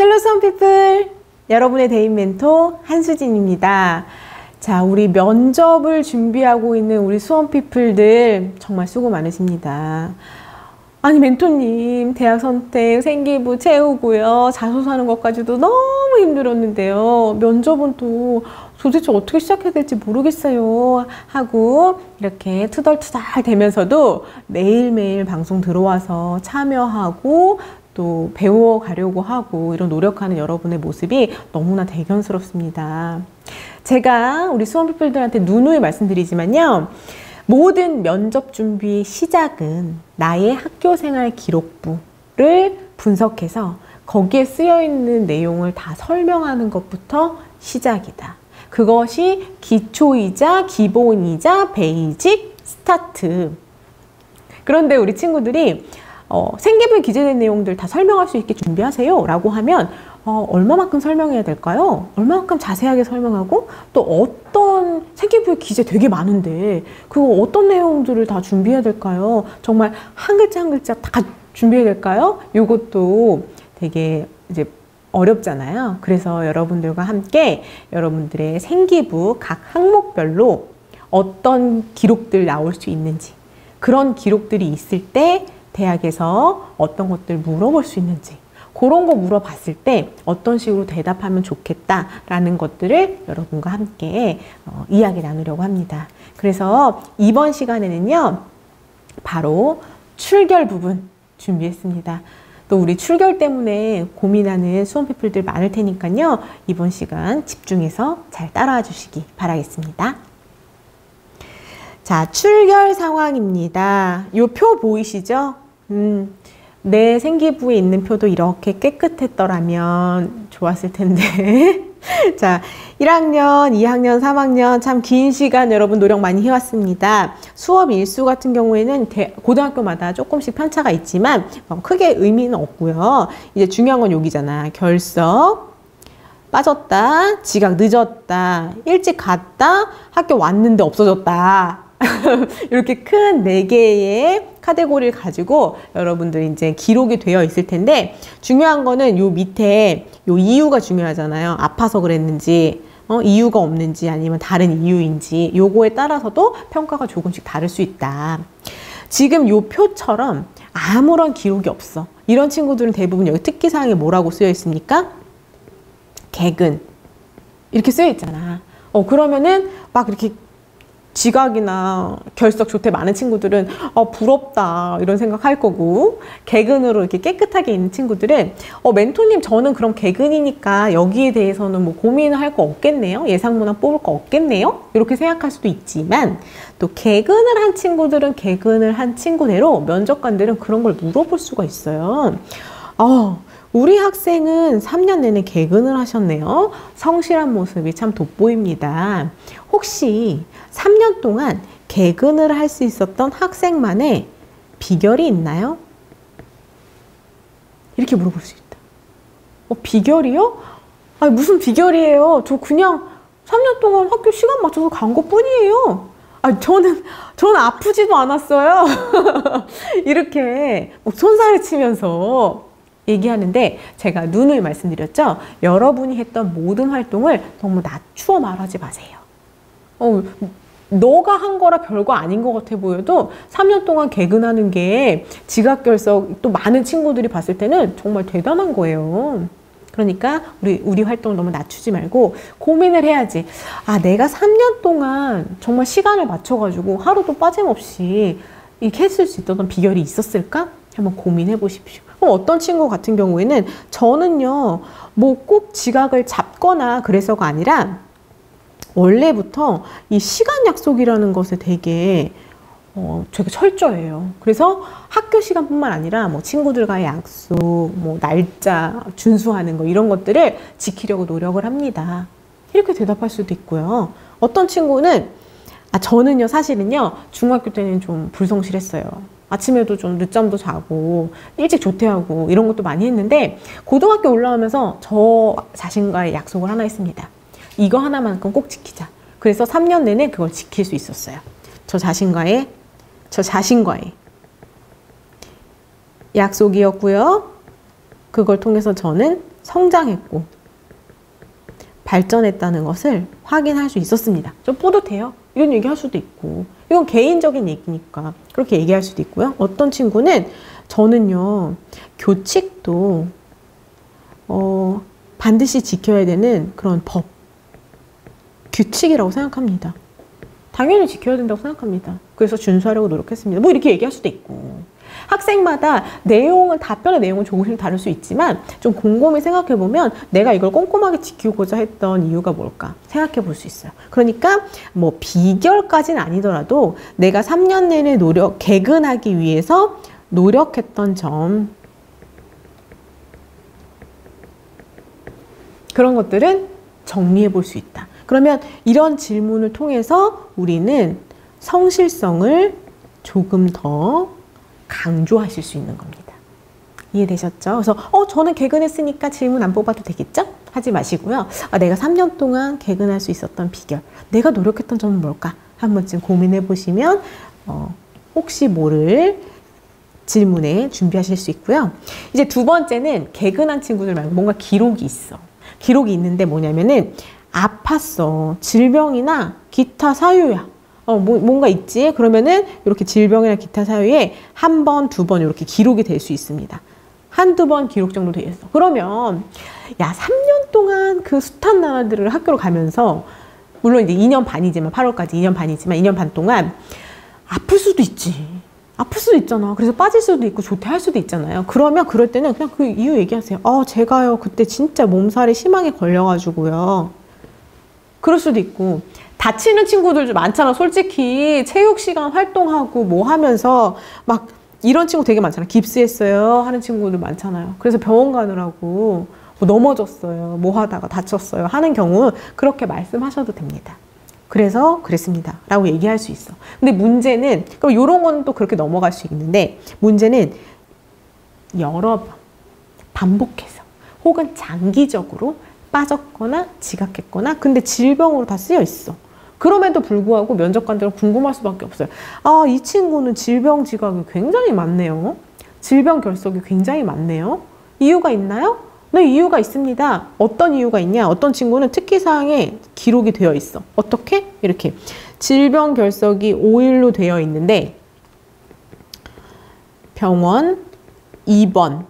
헬로 수험피플! 여러분의 대인 멘토 한수진입니다. 자, 우리 면접을 준비하고 있는 우리 수험피플들 정말 수고 많으십니다. 아니 멘토님, 대학 선택, 생기부 채우고요. 자소서 하는 것까지도 너무 힘들었는데요. 면접은 또 도대체 어떻게 시작해야 될지 모르겠어요 하고 이렇게 투덜투덜 대면서도 매일매일 방송 들어와서 참여하고 또 배워가려고 하고 이런 노력하는 여러분의 모습이 너무나 대견스럽습니다. 제가 우리 수험피플들한테 누누이 말씀드리지만요. 모든 면접 준비 시작은 나의 학교생활 기록부를 분석해서 거기에 쓰여있는 내용을 다 설명하는 것부터 시작이다. 그것이 기초이자 기본이자 베이직 스타트. 그런데 우리 친구들이 생기부에 기재된 내용들 다 설명할 수 있게 준비하세요 라고 하면 얼마만큼 설명해야 될까요? 얼마만큼 자세하게 설명하고 또 어떤 생기부에 기재 되게 많은데 그거 어떤 내용들을 다 준비해야 될까요? 정말 한 글자 한 글자 다 준비해야 될까요? 이것도 되게 이제 어렵잖아요. 그래서 여러분들과 함께 여러분들의 생기부 각 항목별로 어떤 기록들 나올 수 있는지, 그런 기록들이 있을 때 대학에서 어떤 것들 물어볼 수 있는지, 그런 거 물어봤을 때 어떤 식으로 대답하면 좋겠다라는 것들을 여러분과 함께 이야기 나누려고 합니다. 그래서 이번 시간에는요, 바로 출결 부분 준비했습니다. 또 우리 출결 때문에 고민하는 수험피플들 많을 테니까요, 이번 시간 집중해서 잘 따라와 주시기 바라겠습니다. 자, 출결 상황입니다. 요 표 보이시죠? 내 생기부에 있는 표도 이렇게 깨끗했더라면 좋았을 텐데. 자, 1학년, 2학년, 3학년 참 긴 시간 여러분 노력 많이 해왔습니다. 수업 일수 같은 경우에는 고등학교마다 조금씩 편차가 있지만 크게 의미는 없고요. 이제 중요한 건 여기잖아. 결석, 빠졌다, 지각 늦었다, 일찍 갔다, 학교 왔는데 없어졌다. 이렇게 큰 4개의 카테고리를 가지고 여러분들 이제 기록이 되어 있을 텐데, 중요한 거는 요 밑에 요 이유가 중요하잖아요. 아파서 그랬는지, 이유가 없는지 아니면 다른 이유인지, 요거에 따라서도 평가가 조금씩 다를 수 있다. 지금 요 표처럼 아무런 기록이 없어. 이런 친구들은 대부분 여기 특기사항에 뭐라고 쓰여 있습니까? 개근. 이렇게 쓰여 있잖아. 그러면은 막 이렇게 지각이나 결석 조퇴 많은 친구들은 부럽다 이런 생각할 거고, 개근으로 이렇게 깨끗하게 있는 친구들은 멘토님 저는 그럼 개근이니까 여기에 대해서는 뭐 고민할 거 없겠네요, 예상문항 뽑을 거 없겠네요 이렇게 생각할 수도 있지만, 또 개근을 한 친구들은 개근을 한 친구대로 면접관들은 그런 걸 물어볼 수가 있어요. 우리 학생은 3년 내내 개근을 하셨네요. 성실한 모습이 참 돋보입니다. 혹시 3년 동안 개근을 할 수 있었던 학생만의 비결이 있나요? 이렇게 물어볼 수 있다. 비결이요? 아니, 무슨 비결이에요? 저 그냥 3년 동안 학교 시간 맞춰서 간 것 뿐이에요. 저는 아프지도 않았어요. 이렇게 손살을 치면서 얘기하는데, 제가 누누이 말씀드렸죠. 여러분이 했던 모든 활동을 너무 낮추어 말하지 마세요. 너가 한 거라 별거 아닌 것 같아 보여도 3년 동안 개근하는 게 지각결석 또 많은 친구들이 봤을 때는 정말 대단한 거예요. 그러니까 우리 활동을 너무 낮추지 말고 고민을 해야지. 내가 3년 동안 정말 시간을 맞춰가지고 하루도 빠짐없이 이렇게 했을 수 있었던 비결이 있었을까? 한번 고민해 보십시오. 그럼 어떤 친구 같은 경우에는 저는요, 뭐 꼭 지각을 잡거나 그래서가 아니라 원래부터 이 시간 약속이라는 것에 되게 철저해요. 그래서 학교 시간뿐만 아니라 뭐 친구들과의 약속, 뭐 날짜 준수하는 거 이런 것들을 지키려고 노력을 합니다. 이렇게 대답할 수도 있고요. 어떤 친구는 저는요 사실은요 중학교 때는 좀 불성실했어요. 아침에도 좀 늦잠도 자고 일찍 조퇴하고 이런 것도 많이 했는데, 고등학교 올라오면서 저 자신과의 약속을 하나 했습니다. 이거 하나만큼 꼭 지키자. 그래서 3년 내내 그걸 지킬 수 있었어요. 저 자신과의 약속이었고요. 그걸 통해서 저는 성장했고 발전했다는 것을 확인할 수 있었습니다. 좀 뿌듯해요. 이런 얘기 할 수도 있고, 이건 개인적인 얘기니까 그렇게 얘기할 수도 있고요. 어떤 친구는 저는요, 교칙도 반드시 지켜야 되는 그런 법, 규칙이라고 생각합니다. 당연히 지켜야 된다고 생각합니다. 그래서 준수하려고 노력했습니다. 뭐 이렇게 얘기할 수도 있고, 학생마다 답변의 내용은 조금씩 다를 수 있지만 좀 곰곰이 생각해보면 내가 이걸 꼼꼼하게 지키고자 했던 이유가 뭘까 생각해 볼 수 있어요. 그러니까 뭐 비결까지는 아니더라도 내가 3년 내내 개근하기 위해서 노력했던 점, 그런 것들은 정리해 볼 수 있다. 그러면 이런 질문을 통해서 우리는 성실성을 조금 더 강조하실 수 있는 겁니다. 이해되셨죠? 그래서 저는 개근했으니까 질문 안 뽑아도 되겠죠? 하지 마시고요. 내가 3년 동안 개근할 수 있었던 비결, 내가 노력했던 점은 뭘까? 한 번쯤 고민해 보시면 혹시 모를 질문에 준비하실 수 있고요. 이제 두 번째는 개근한 친구들 말고 뭔가 기록이 있어. 기록이 있는데 뭐냐면은 아팠어. 질병이나 기타 사유야. 뭔가 있지? 그러면은 이렇게 질병이나 기타 사유에 한 번, 두 번 이렇게 기록이 될 수 있습니다. 한두 번 기록 정도 돼 있어. 그러면, 3년 동안 그 숱한 나라들을 학교로 가면서, 물론 이제 2년 반이지만, 8월까지 2년 반이지만, 2년 반 동안 아플 수도 있지. 아플 수도 있잖아. 그래서 빠질 수도 있고, 조퇴할 수도 있잖아요. 그러면 그럴 때는 그냥 그 이유 얘기하세요. 제가요, 그때 진짜 몸살이 심하게 걸려가지고요. 그럴 수도 있고, 다치는 친구들 많잖아. 솔직히 체육 시간 활동하고 뭐 하면서 막 이런 친구 되게 많잖아. 깁스했어요 하는 친구들 많잖아요. 그래서 병원 가느라고 뭐 넘어졌어요, 뭐 하다가 다쳤어요 하는 경우 그렇게 말씀하셔도 됩니다. 그래서 그랬습니다 라고 얘기할 수 있어. 근데 문제는, 그럼 이런 건 또 그렇게 넘어갈 수 있는데, 문제는 여러 번 반복해서 혹은 장기적으로 빠졌거나 지각했거나, 근데 질병으로 다 쓰여 있어. 그럼에도 불구하고 면접관들은 궁금할 수밖에 없어요. 이 친구는 질병 지각이 굉장히 많네요. 질병 결석이 굉장히 많네요. 이유가 있나요? 네, 이유가 있습니다. 어떤 이유가 있냐? 어떤 친구는 특기사항에 기록이 되어 있어. 어떻게? 이렇게 질병 결석이 5일로 되어 있는데 병원, 입원,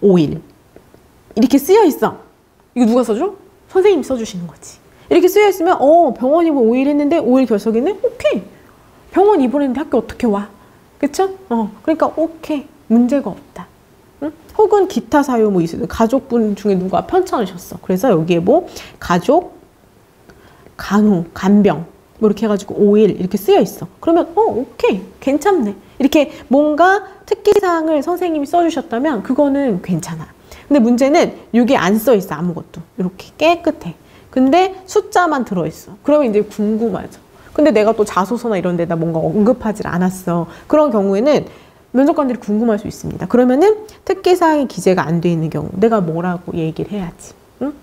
5일 이렇게 쓰여 있어. 이거 누가 써줘? 선생님이 써주시는 거지. 이렇게 쓰여 있으면 병원 입원 5일 했는데 5일 결석이네? 오케이. 병원 입원했는데 학교 어떻게 와? 그쵸? 그러니까 오케이. 문제가 없다. 응? 혹은 기타 사유 뭐 있어요. 가족분 중에 누가 편찮으셨어. 그래서 여기에 뭐 가족, 간호, 간병 뭐 이렇게 해가지고 5일 이렇게 쓰여 있어. 그러면 오케이. 괜찮네. 이렇게 뭔가 특기사항을 선생님이 써주셨다면 그거는 괜찮아. 근데 문제는 이게 안 써 있어. 아무것도. 이렇게 깨끗해. 근데 숫자만 들어있어. 그러면 이제 궁금하죠. 근데 내가 또 자소서나 이런 데다 뭔가 언급하지 않았어. 그런 경우에는 면접관들이 궁금할 수 있습니다. 그러면은 특기사항이 기재가 안 돼 있는 경우 내가 뭐라고 얘기를 해야지. 응?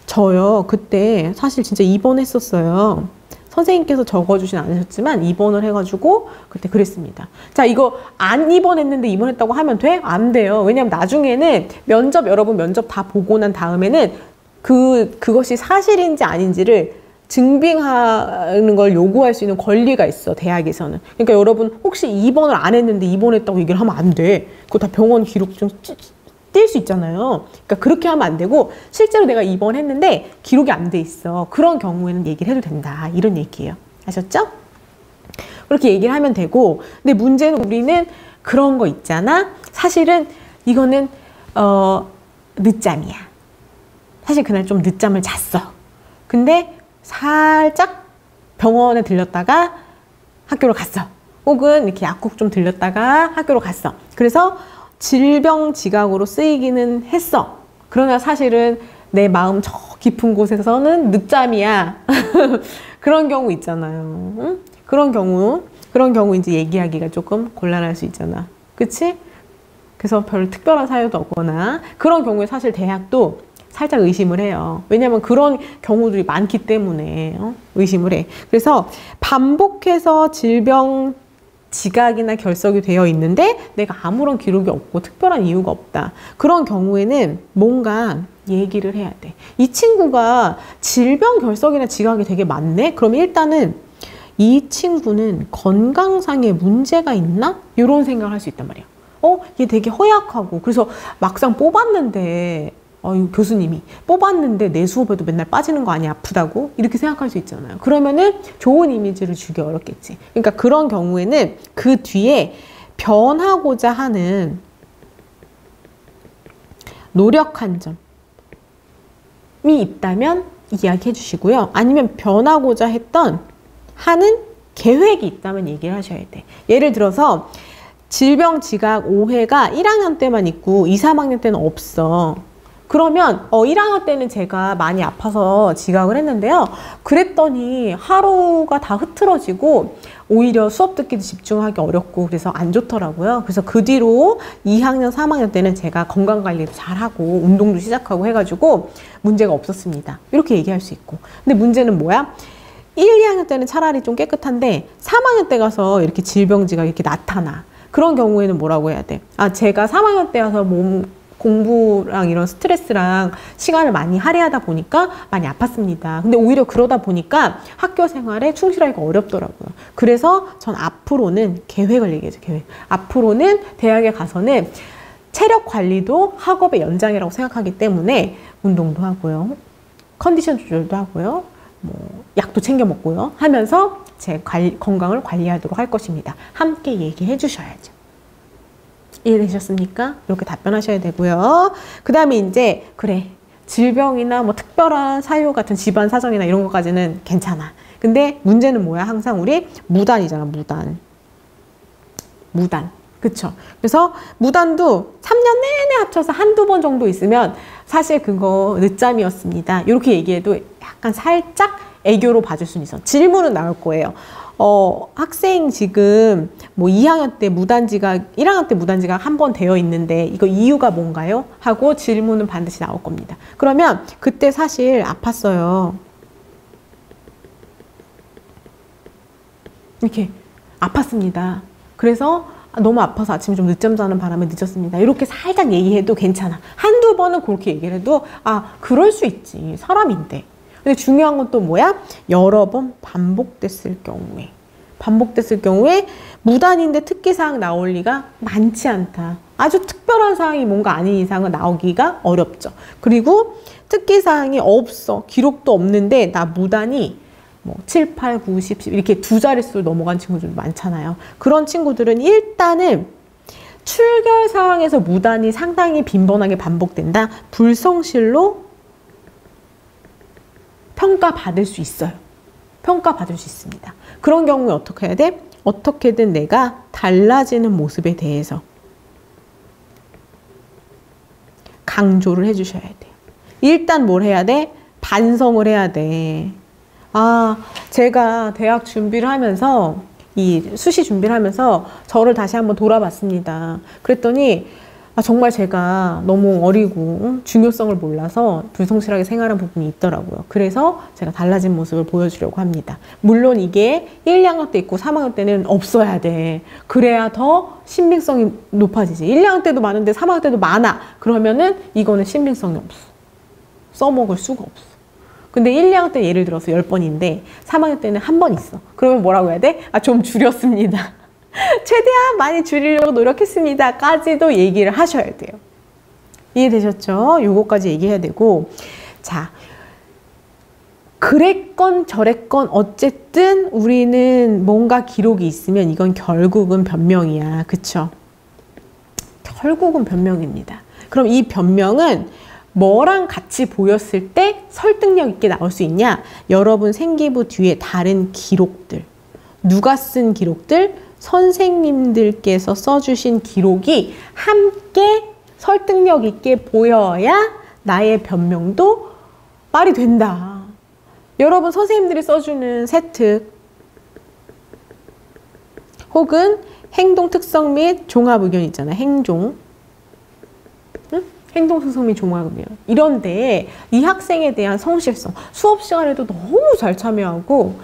저요 그때 사실 진짜 입원했었어요. 선생님께서 적어주진 않으셨지만 입원을 해가지고 그때 그랬습니다. 자, 이거 안 입원했는데 입원했다고 하면 돼? 안 돼요. 왜냐면 나중에는 여러분 면접 다 보고 난 다음에는 그것이 사실인지 아닌지를 증빙하는 걸 요구할 수 있는 권리가 있어, 대학에서는. 그러니까 여러분 혹시 입원을 안 했는데 입원했다고 얘기를 하면 안 돼. 그거 다 병원 기록 좀 뛸 수 있잖아요. 그러니까 그렇게 하면 안 되고, 실제로 내가 입원했는데 기록이 안 돼 있어. 그런 경우에는 얘기를 해도 된다. 이런 얘기예요. 아셨죠? 그렇게 얘기를 하면 되고, 근데 문제는 우리는 그런 거 있잖아. 사실은 이거는 늦잠이야. 사실 그날 좀 늦잠을 잤어. 근데 살짝 병원에 들렸다가 학교로 갔어. 혹은 이렇게 약국 좀 들렸다가 학교로 갔어. 그래서 질병 지각으로 쓰이기는 했어. 그러나 사실은 내 마음 저 깊은 곳에서는 늦잠이야. 그런 경우 있잖아요. 응? 그런 경우 이제 얘기하기가 조금 곤란할 수 있잖아. 그치? 그래서 별 특별한 사유도 없거나 그런 경우에 사실 대학도 살짝 의심을 해요. 왜냐면 그런 경우들이 많기 때문에 의심을 해. 그래서 반복해서 질병 지각이나 결석이 되어 있는데 내가 아무런 기록이 없고 특별한 이유가 없다. 그런 경우에는 뭔가 얘기를 해야 돼. 이 친구가 질병 결석이나 지각이 되게 많네? 그럼 일단은 이 친구는 건강상의 문제가 있나? 이런 생각을 할 수 있단 말이야. 얘 되게 허약하고 그래서 막상 뽑았는데 교수님이 뽑았는데 내 수업에도 맨날 빠지는 거 아니야? 아프다고? 이렇게 생각할 수 있잖아요. 그러면은 좋은 이미지를 주기 어렵겠지. 그러니까 그런 경우에는 그 뒤에 변하고자 하는 노력한 점이 있다면 이야기해 주시고요. 아니면 변하고자 하는 계획이 있다면 얘기를 하셔야 돼. 예를 들어서 질병, 지각, 오해가 1학년 때만 있고 2, 3학년 때는 없어. 그러면 1학년 때는 제가 많이 아파서 지각을 했는데요. 그랬더니 하루가 다 흐트러지고 오히려 수업 듣기도 집중하기 어렵고 그래서 안 좋더라고요. 그래서 그 뒤로 2학년, 3학년 때는 제가 건강관리도 잘하고 운동도 시작하고 해가지고 문제가 없었습니다. 이렇게 얘기할 수 있고. 근데 문제는 뭐야? 1, 2학년 때는 차라리 좀 깨끗한데 3학년 때 가서 이렇게 질병지가 이렇게 나타나. 그런 경우에는 뭐라고 해야 돼? 제가 3학년 때 와서 공부랑 이런 스트레스랑 시간을 많이 할애하다 보니까 많이 아팠습니다. 근데 오히려 그러다 보니까 학교 생활에 충실하기가 어렵더라고요. 그래서 전 앞으로는 계획을 얘기해줘, 계획. 앞으로는 대학에 가서는 체력 관리도 학업의 연장이라고 생각하기 때문에 운동도 하고요. 컨디션 조절도 하고요. 약도 챙겨 먹고요. 하면서 제 건강을 관리하도록 할 것입니다. 함께 얘기해 주셔야죠. 이해되셨습니까? 이렇게 답변하셔야 되고요. 그 다음에 이제 그래 질병이나 특별한 사유 같은 집안 사정이나 이런 것까지는 괜찮아. 근데 문제는 뭐야? 항상 우리 무단이잖아. 무단. 그쵸? 그래서 무단도 3년 내내 합쳐서 한두 번 정도 있으면 사실 그거 늦잠이었습니다. 이렇게 얘기해도 약간 살짝 애교로 봐줄 수는 있어. 질문은 나올 거예요. 학생 지금 2학년 때 무단지각, 1학년 때 무단지각 한 번 되어 있는데 이거 이유가 뭔가요? 하고 질문은 반드시 나올 겁니다. 그러면 그때 사실 아팠어요. 이렇게 아팠습니다. 그래서 너무 아파서 아침에 좀 늦잠 자는 바람에 늦었습니다. 이렇게 살짝 얘기해도 괜찮아. 한두 번은 그렇게 얘기를 해도 그럴 수 있지. 사람인데. 근데 중요한 건 또 뭐야? 여러 번 반복됐을 경우에 무단인데 특기사항 나올 리가 많지 않다. 아주 특별한 사항이 뭔가 아닌 이상은 나오기가 어렵죠. 그리고 특기사항이 없어. 기록도 없는데 나 무단이 7, 8, 9, 10, 10 이렇게 두 자릿수를 넘어간 친구들 많잖아요. 그런 친구들은 일단은 출결 상황에서 무단이 상당히 빈번하게 반복된다. 불성실로 평가받을 수 있어요. 평가받을 수 있습니다. 그런 경우에 어떻게 해야 돼? 어떻게든 내가 달라지는 모습에 대해서 강조를 해주셔야 돼요. 일단 뭘 해야 돼? 반성을 해야 돼. 제가 대학 준비를 하면서 이 수시 준비를 하면서 저를 다시 한번 돌아봤습니다. 그랬더니 정말 제가 너무 어리고 중요성을 몰라서 불성실하게 생활한 부분이 있더라고요. 그래서 제가 달라진 모습을 보여주려고 합니다. 물론 이게 1, 2학년 때 있고 3학년 때는 없어야 돼. 그래야 더 신빙성이 높아지지. 1, 2학년 때도 많은데 3학년 때도 많아. 그러면은 이거는 신빙성이 없어. 써먹을 수가 없어. 근데 1, 2학년 때 예를 들어서 10번인데 3학년 때는 한 번 있어. 그러면 뭐라고 해야 돼? 좀 줄였습니다. 최대한 많이 줄이려고 노력했습니다. 까지도 얘기를 하셔야 돼요. 이해되셨죠? 요거까지 얘기해야 되고, 자, 그랬건 저랬건 어쨌든 우리는 뭔가 기록이 있으면 이건 결국은 변명이야. 그쵸? 결국은 변명입니다. 그럼 이 변명은 뭐랑 같이 보였을 때 설득력 있게 나올 수 있냐? 여러분 생기부 뒤에 다른 기록들, 누가 쓴 기록들, 선생님들께서 써주신 기록이 함께 설득력 있게 보여야 나의 변명도 말이 된다. 여러분 선생님들이 써주는 세특 혹은 행동 특성 및 종합 의견 있잖아. 행동 특성 및 종합 의견. 이런데 이 학생에 대한 성실성, 수업 시간에도 너무 잘 참여하고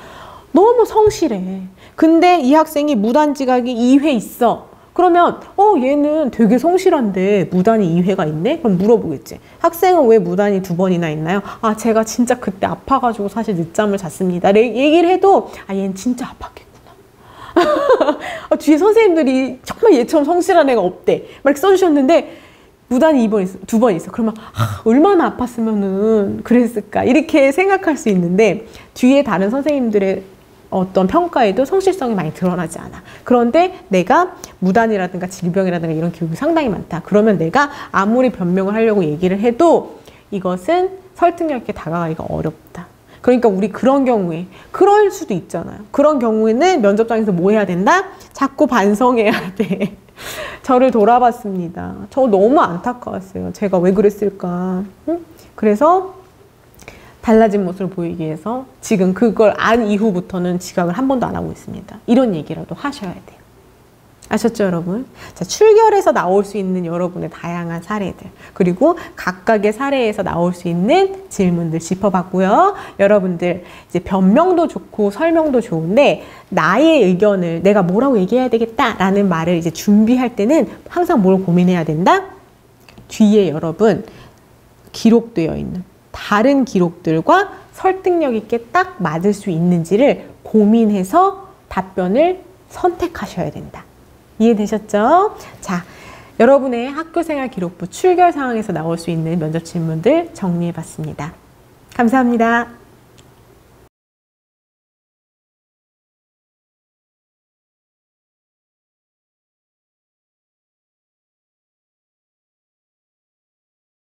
너무 성실해. 근데 이 학생이 무단지각이 2회 있어. 그러면 얘는 되게 성실한데 무단이 2회가 있네? 그럼 물어보겠지. 학생은 왜 무단이 2번이나 있나요? 아, 제가 진짜 그때 아파가지고 사실 늦잠을 잤습니다. 얘기를 해도 얘는 진짜 아팠겠구나. 뒤에 선생님들이 정말 얘처럼 성실한 애가 없대. 막 이렇게 써주셨는데 무단이 2번 있어. 그러면 얼마나 아팠으면은 그랬을까? 이렇게 생각할 수 있는데 뒤에 다른 선생님들의 어떤 평가에도 성실성이 많이 드러나지 않아. 그런데 내가 무단이라든가 질병이라든가 이런 교육이 상당히 많다. 그러면 내가 아무리 변명을 하려고 얘기를 해도 이것은 설득력 있게 다가가기가 어렵다. 그러니까 우리 그런 경우에 그럴 수도 있잖아요. 그런 경우에는 면접장에서 뭐 해야 된다? 자꾸 반성해야 돼. 저를 돌아봤습니다. 저 너무 안타까웠어요. 제가 왜 그랬을까? 응? 그래서 달라진 모습을 보이기 위해서 지금 그걸 안 이후부터는 지각을 한 번도 안 하고 있습니다. 이런 얘기라도 하셔야 돼요. 아셨죠, 여러분? 자, 출결에서 나올 수 있는 여러분의 다양한 사례들, 그리고 각각의 사례에서 나올 수 있는 질문들 짚어봤고요. 여러분들 이제 변명도 좋고 설명도 좋은데 나의 의견을 내가 뭐라고 얘기해야 되겠다라는 말을 이제 준비할 때는 항상 뭘 고민해야 된다? 뒤에 여러분 기록되어 있는 다른 기록들과 설득력 있게 딱 맞을 수 있는지를 고민해서 답변을 선택하셔야 된다. 이해되셨죠? 자, 여러분의 학교생활 기록부 출결 상황에서 나올 수 있는 면접 질문들 정리해봤습니다. 감사합니다.